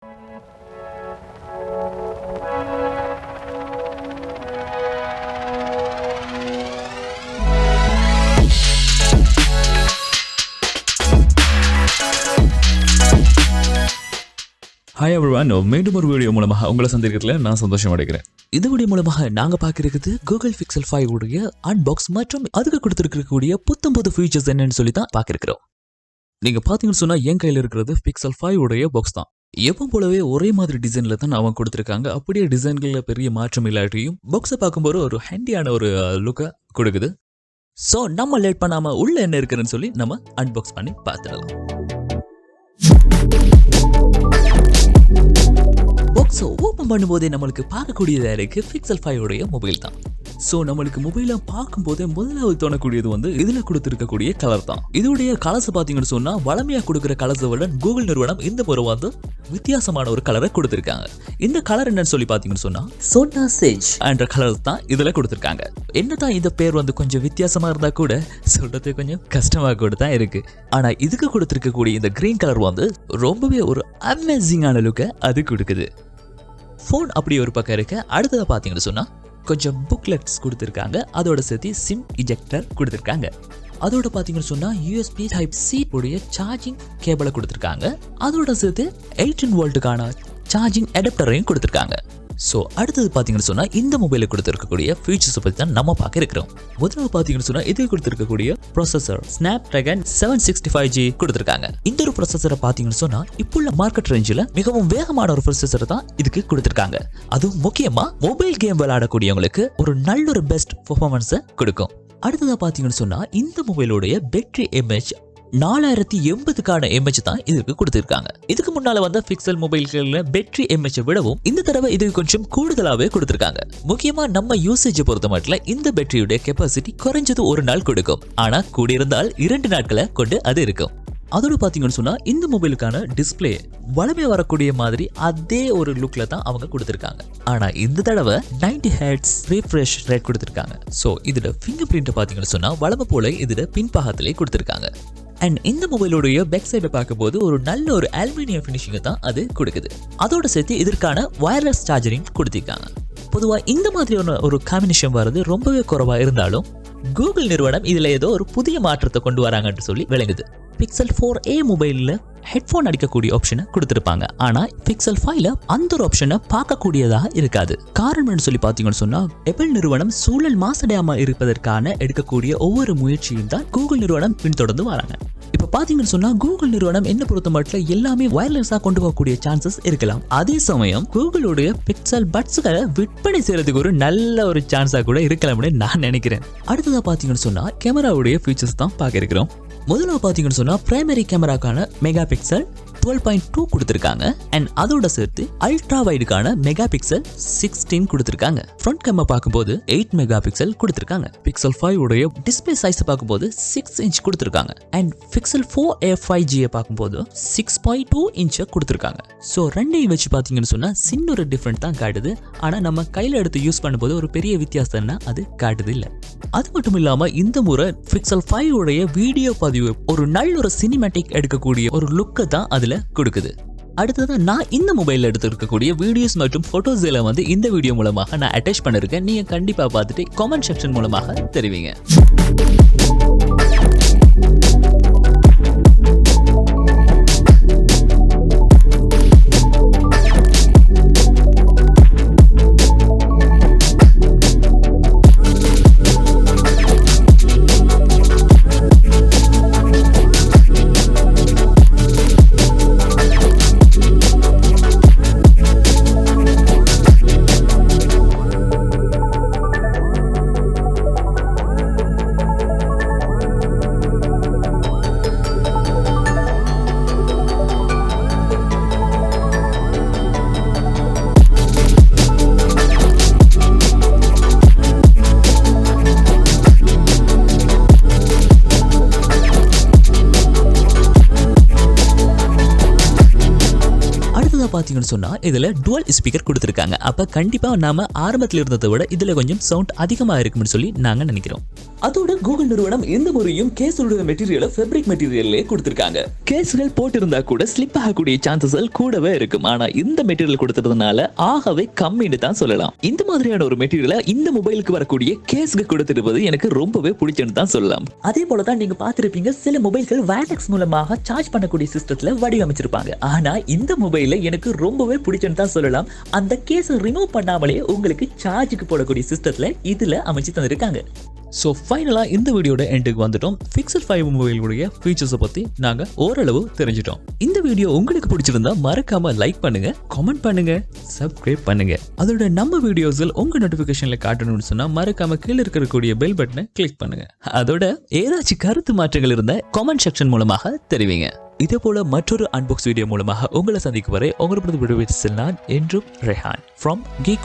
Hi everyone, மீண்டும் ஒரு video மூலமாக உங்களை சந்திக்கிறதுல நான் சந்தோஷம் அடைகிறேன். இந்த வீடியோ மூலமாக நாங்கள் பார்க்கிறது கூகுள் பிக்சல் 5 உடைய அன்பாக்ஸ் மற்றும் அதுக்கு கொடுத்துருக்கக்கூடிய புத்தம்பது ஃபீச்சர்ஸ் என்னன்னு சொல்லி தான் பார்க்கிறோம். நீங்கள் பார்த்தீங்கன்னு சொன்னால் என் கையில் இருக்கிறது பிக்சல் 5 உடைய பாக்ஸ் தான். எப்போ போலவே ஒரே மாதிரி டிசைனில் தான் அவங்க கொடுத்துருக்காங்க. அப்படியே டிசைன்களில் பெரிய மாற்றம் இல்லாட்டியும் பாக்ஸை பார்க்கும்போது ஒரு ஹேண்டியான ஒரு லுக்கை கொடுக்குது. ஸோ நம்ம லேட் பண்ணாமல் உள்ள என்ன இருக்குன்னு சொல்லி நம்ம அன்பாக்ஸ் பண்ணி பார்த்துடலாம். பாக்ஸை ஓப்பன் பண்ணும்போதே நம்மளுக்கு பார்க்கக்கூடியதாக இருக்குது பிக்சல் 5 உடைய மொபைல் தான். ஸோ நம்மளுக்கு மொபைலை பார்க்கும்போதே முதலாவது தோணக்கூடியது இதில் கொடுத்துருக்கக்கூடிய கலர் தான். இதோடைய கலர்ஸ் பார்த்தீங்கன்னு சொன்னால் வளமையாக கொடுக்குற கலர்ஸை விட கூகுள் நிறுவனம் இந்த முறை வித்தியாசமான ஒரு கலரை கொடுத்துருக்காங்க. இந்த கலர் என்னன்னு சொல்லி பார்த்தீங்கன்னு சொன்னால் சோனா சேஜ் என்ற கலர் தான் இதில் கொடுத்துருக்காங்க. என்னதான் இந்த பேர் கொஞ்சம் வித்தியாசமாக இருந்தால் கூட சொல்றது கொஞ்சம் கஷ்டமாக கூட தான் இருக்கு. ஆனால் இதுக்கு கொடுத்துருக்கக்கூடிய இந்த கிரீன் கலர் ரொம்பவே ஒரு அமேசிங்கான லுக்கை அது கொடுக்குது. ஃபோன் அப்படி ஒரு பக்கம் இருக்கு. அடுத்ததை பார்த்தீங்கன்னு சொன்னால் கொஞ்சம் புக்லெட்ஸ் கொடுத்துருக்காங்க. அதோட சேர்த்து சிம் இஜெக்டர் கொடுத்துருக்காங்க. அதோட பார்த்தீங்கன்னு சொன்னால் USB Type-C உடைய சார்ஜிங் கேபிளை கொடுத்துருக்காங்க. அதோட சேர்த்து 18 வோல்ட்டுக்கான சார்ஜிங் அடாப்டரையும் கொடுத்துருக்காங்க. ஸோ அடுத்தது பார்த்தீங்கன்னு சொன்னால் இந்த மொபைலில் கொடுத்துருக்கக்கூடிய ஃபீச்சர்ஸை பற்றி தான் நம்ம பார்க்க இருக்கிறோம். முதல்ல பார்த்தீங்கன்னு சொன்னால் இதில் கொடுத்துருக்கக்கூடிய ப்ராசஸர் Snapdragon 765G கொடுத்துருக்காங்க. இந்த ஒரு ப்ராசஸரை பார்த்தீங்கன்னு சொன்னால் இப்போ உள்ள மார்க்கெட் ரேஞ்சில் மிகவும் வேகமான ஒரு ப்ராசஸரை தான் இதுக்கு கொடுத்துருக்காங்க. அதுவும் முக்கியமாக மொபைல் கேம் விளையாடக்கூடியவங்களுக்கு ஒரு நல்ல ஒரு பெஸ்ட் பெர்ஃபார்மன்ஸை கொடுக்கும். அடுத்ததாக பார்த்தீங்கன்னு சொன்னால் இந்த மொபைலோடைய பேட்டரி எம்ஏஹெச் 4080க்கான எம்ஏஹெச் தான் இதுக்கு கொடுத்துருக்காங்க. இதுக்கு முன்னால வந்த பிக்சல் மொபைல்களில் பேட்டரி எம்ஏஹெச் விடவும் இந்த தடவை இதுக்கு கொஞ்சம் கூடுதலாகவே கொடுத்துருக்காங்க. முக்கியமா நம்ம யூசேஜை பொறுத்த மட்டும் இந்த பேட்டரியுடைய கெப்பாசிட்டி குறைஞ்சது ஒரு நாள் கொடுக்கும். ஆனா கூடியிருந்தால் 2 நாட்களை கொண்டு அது இருக்கும். அதோட பார்த்தீங்கன்னு சொன்னால் இந்த மொபைலுக்கான டிஸ்பிளே வளமே வரக்கூடிய மாதிரி அதே ஒரு லுக்ல தான் அவங்க கொடுத்துருக்காங்க. ஆனால் இந்த தடவை 90 ஹெர்ட்ஸ் ரீஃப்ரெஷ் ரேட் கொடுத்துருக்காங்க. ஸோ இதோட ஃபிங்கர் பிரிண்ட் பார்த்தீங்கன்னு சொன்னால் வளமை போல இதோட பின்பாகத்திலே கொடுத்துருக்காங்க. அண்ட் இந்த மொபைலோடைய பேக் சைடை பார்க்கும்போது ஒரு நல்ல ஒரு அலுமினியம் ஃபினிஷிங்கை தான் அது கொடுக்குது. அதோட சேர்த்து இதற்கான வயர்லெஸ் சார்ஜரிங் கொடுத்திருக்காங்க. பொதுவாக இந்த மாதிரியான ஒரு காம்பினேஷன் வர்றது ரொம்பவே குறைவாக இருந்தாலும் கூகுள் நிறுவனம் இதில் ஏதோ ஒரு புதிய மாற்றத்தை கொண்டு வராங்கன்னு சொல்லி விளங்குது. பிக்சல் 4a மொபைலில் ஹெட்ஃபோன் அடிக்கக்கூடிய ஆப்ஷனை கொடுத்துருப்பாங்க. ஆனால் பிக்சல் 5ல அந்த ஒரு ஆப்ஷனை பார்க்கக்கூடியதாக இருக்காது. காரணம்னு சொல்லி பார்த்தீங்கன்னு சொன்னால் ஆப்பிள் நிறுவனம் சூழல் மாசடையாமல் இருப்பதற்கான எடுக்கக்கூடிய ஒவ்வொரு முயற்சியும் தான் கூகுள் நிறுவனம் பின்தொடர்ந்து வராங்க. இப்போ பார்த்தீங்கன்னு சொன்னால் கூகுள் நிறுவனம் என்ன பொறுத்த மட்டும் எல்லாமே வயர்லெஸ்ஸாக கொண்டு போகக்கூடிய சான்சஸ் இருக்கலாம். அதே சமயம் கூகுளுடைய பிக்சல் பட்ஸ்களை விற்பனை செய்யறதுக்கு ஒரு நல்ல ஒரு சான்ஸாக கூட இருக்கலாம்னு நான் நினைக்கிறேன். அடுத்ததாக பார்த்தீங்கன்னு சொன்னால் கேமராவுடைய ஃபீச்சர்ஸ் தான் பார்க்க இருக்கிறோம். முதல்ல பார்த்தீங்கன்னு சொன்னால் பிரைமரி கேமராக்கான மெகா பிக்சல் 12.2 கொடுத்துருக்காங்க. அண்ட் அதோட சேர்த்து அல்ட்ரா வைடுக்கான மெகா பிக்சல் 16 கொடுத்துருக்காங்க. ஃப்ரண்ட் கேமரா பார்க்கும்போது 8 மெகா பிக்சல் கொடுத்துருக்காங்க. பிக்சல் 5 உடைய டிஸ்பிளே சைஸ் பார்க்கும்போது 6 இன்ச் கொடுத்துருக்காங்க. அண்ட் பிக்சல் 4a 5G பார்க்கும்போது 6.2 இன்ச்சை கொடுத்துருக்காங்க. ஸோ ரெண்டையும் வச்சு பார்த்தீங்கன்னு சொன்னால் சின்ன ஒரு டிஃப்ரெண்ட் தான் காட்டுது. ஆனால் நம்ம கையில் எடுத்து யூஸ் பண்ணும்போது ஒரு பெரிய வித்தியாசம்னா அது காட்டுது இல்லை. அது மட்டும் இல்லாமல் இந்த முறை பிக்சல் 5 உடைய வீடியோ பதிவு ஒரு நல்ல ஒரு சினிமேட்டிக் எடுக்கக்கூடிய ஒரு லுக்கை தான் அதில் கொடுக்குது. அடுத்தது நான் இந்த மொபைலில் எடுத்துருக்கக்கூடிய வீடியோஸ் மற்றும் போட்டோஸ் எல்லாம் இந்த வீடியோ மூலமாக நான் அட்டாச் பண்ணிருக்கேன். நீங்க கண்டிப்பா பார்த்துட்டு கமெண்ட் செக்ஷன் மூலமாக தெரிவிங்க. பாத்தீங்கன்னு சொன்னா இதுல டுவல் ஸ்பீக்கர் கொடுத்திருக்காங்க. அப்ப கண்டிப்பா நாம ஆரம்பத்துல இருந்ததை விட இதுல கொஞ்சம் சவுண்ட் அதிகமா இருக்கும்னு சொல்லி நாங்க நினைக்கிறோம். அதோட கூகுள் நிறுவனம் இந்த முறையும் கேஸோட மெட்டீரியலை ஃபேப்ரிக் மெட்டீரியல்லே கொடுத்திருக்காங்க. கேஸ்கள் போட்டிருந்தா கூட ஸ்லிப் ஆகக்கூடிய சான்சஸ்கள் கூடவே இருக்கும். ஆனா இந்த மெட்டீரியல் கொடுத்ததுனால ஆகவே கம்மின்னு தான் சொல்லலாம். இந்த மாதிரியான ஒரு மெட்டீரியலை இந்த மொபைலுக்கு வரக்கூடிய கேஸ்க்கு கொடுத்திருப்பது எனக்கு ரொம்பவே பிடிச்சுன்னு தான் சொல்லலாம். அதே போல தான் நீங்க பார்த்திருப்பீங்க, சில மொபைல்கள் வயர்லெஸ் மூலமாக சார்ஜ் பண்ணக்கூடிய சிஸ்டத்துல வடிவமைச்சிருப்பாங்க. ஆனா இந்த மொபைல்ல எனக்கு ரொம்பவே பிடிச்சுன்னு தான் சொல்லலாம். அந்த கேஸை ரிமூவ் பண்ணாமலே உங்களுக்கு சார்ஜுக்கு போடக்கூடிய சிஸ்டத்துல இதுல அமைச்சு தந்திருக்காங்க. ஸோ ஃபைனலாக இந்த வீடியோட எண்டுக்கு வந்துட்டோம். Pixel 5 மொபைலுடைய ஃபீச்சர்ஸை பற்றி நாங்கள் ஓரளவு தெரிஞ்சிட்டோம். இந்த வீடியோ உங்களுக்கு பிடிச்சிருந்தா மறக்காம லைக் பண்ணுங்க, கமெண்ட் பண்ணுங்க, சப்ஸ்கிரைப் பண்ணுங்க. அதோட நம்ம வீடியோஸில் உங்கள் நோட்டிஃபிகேஷனில் காட்டணும்னு சொன்னால் மறக்காம கீழே இருக்கக்கூடிய பெல் பட்டனை கிளிக் பண்ணுங்க. அதோட ஏதாச்சும் கருத்து மாற்றங்கள் இருந்தால் கமெண்ட் செக்ஷன் மூலமாக தெரிவிங்க. இதே போல மற்றொரு அன்பாக்ஸ் வீடியோ மூலமாக உங்களை சந்திக்கும் வரை உங்களோட விடுவிட்டு நான் என்றும் ரெஹான் ஃப்ரம் Geek.